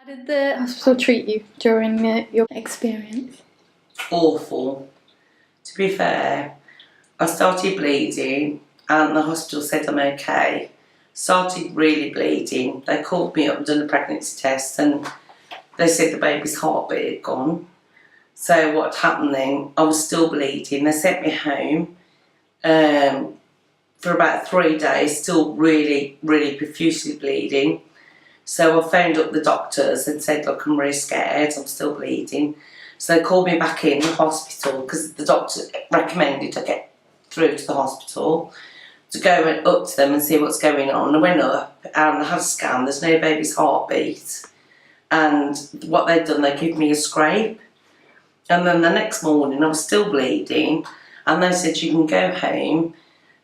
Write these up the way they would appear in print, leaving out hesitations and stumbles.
How did the hospital treat you during your experience? Awful. To be fair, I started bleeding and the hospital said I'm okay. Started really bleeding. They called me up and done a pregnancy test and they said the baby's heartbeat had gone. So what happened then, I was still bleeding. They sent me home for about 3 days, still really, really profusely bleeding. So I phoned up the doctors and said, look, I'm really scared, I'm still bleeding. So they called me back in the hospital because the doctor recommended I get through to the hospital to go up to them and see what's going on. I went up and I had a scan, there's no baby's heartbeat. And what they'd done, they gave me a scrape. And then the next morning I was still bleeding and they said, you can go home.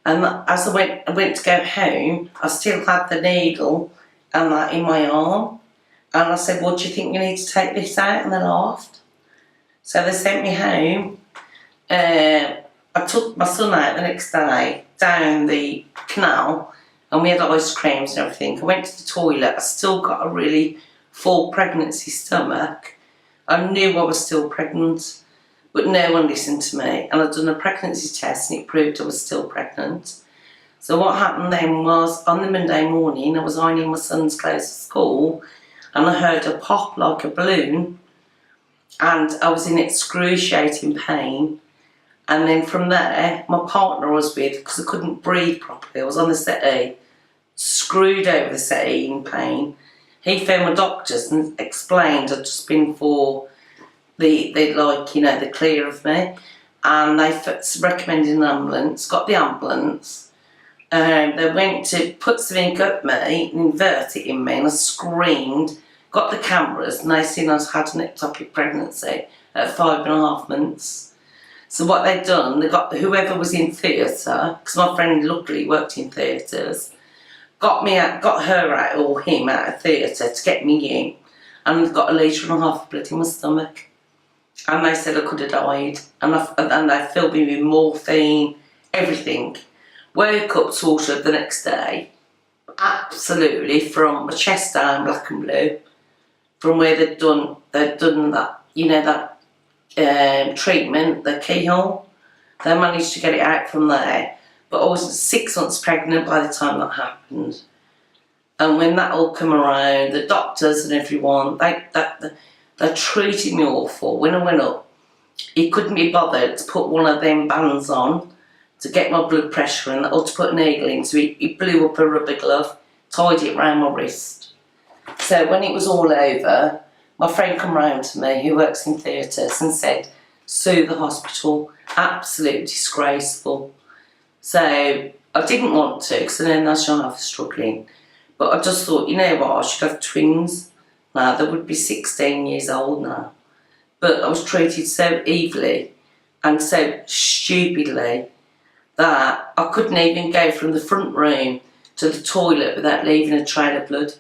And as I went to go home, I still had the needle and that in my arm. And I said, well, do you think you need to take this out? And they laughed. So they sent me home. I took my son out the next day down the canal and we had ice creams and everything. I went to the toilet. I still got a really full pregnancy stomach. I knew I was still pregnant, but no one listened to me. And I'd done a pregnancy test and it proved I was still pregnant. So what happened then was, on the Monday morning, I was ironing my son's clothes at school and I heard a pop like a balloon and I was in excruciating pain. And then from there, my partner I was with, because I couldn't breathe properly, I was on the settee, screwed over the settee in pain. He phoned my doctors and explained I'd just been for the clear of me. And they recommended an ambulance, got the ambulance. They went to put something up me and invert it in me and I screamed, got the cameras and they seen I had an ectopic pregnancy at 5.5 months. So what they'd done, they got whoever was in theatre, because my friend luckily worked in theatres, got her out or him out of theatre to get me in and got 1.5 litres of blood in my stomach. And they said I could have died and they filled me with morphine, everything. Woke up sort of the next day, absolutely from my chest down, black and blue, from where they'd done that, that treatment, the keyhole. They managed to get it out from there, but I was 6 months pregnant by the time that happened. And when that all came around, the doctors and everyone, they treated me awful. When I went up, he couldn't be bothered to put one of them bands on to get my blood pressure in, or to put a needle in, so he blew up a rubber glove, tied it round my wrist. So when it was all over, my friend come round to me, who works in theatres, and said, sue the hospital, absolutely disgraceful. So I didn't want to, because I know National Health is struggling, but I just thought, you know what, I should have twins. Now, they would be 16 years old now. But I was treated so evilly and so stupidly that I couldn't even go from the front room to the toilet without leaving a trail of blood.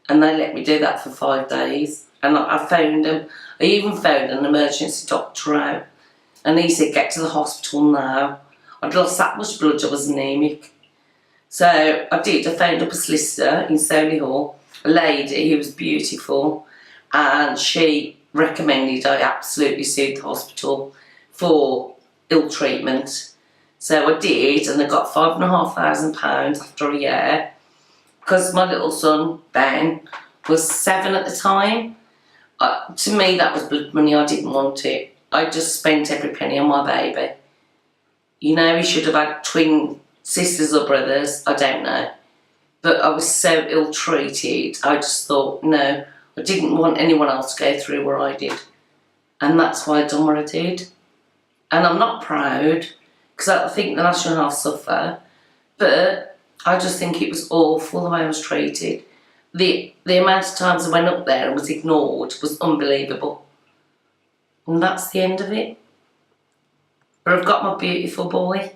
And they let me do that for 5 days. And I found them. I even found an emergency doctor out. And he said, get to the hospital now. I'd lost that much blood, I was anaemic. So I did. I found up a solicitor in Solihull, a lady who was beautiful. And she recommended I absolutely sued the hospital for ill treatment. So I did, and I got £5,500 after a year, because my little son, Ben, was 7 at the time. To me, that was blood money. I didn't want it. I just spent every penny on my baby. You know, he should have had twin sisters or brothers, I don't know. But I was so ill-treated, I just thought, no, I didn't want anyone else to go through what I did. And that's why I done what I did. And I'm not proud, because I think the National Health suffer, but I just think it was awful the way I was treated. The amount of times I went up there and was ignored was unbelievable. And that's the end of it. But I've got my beautiful boy.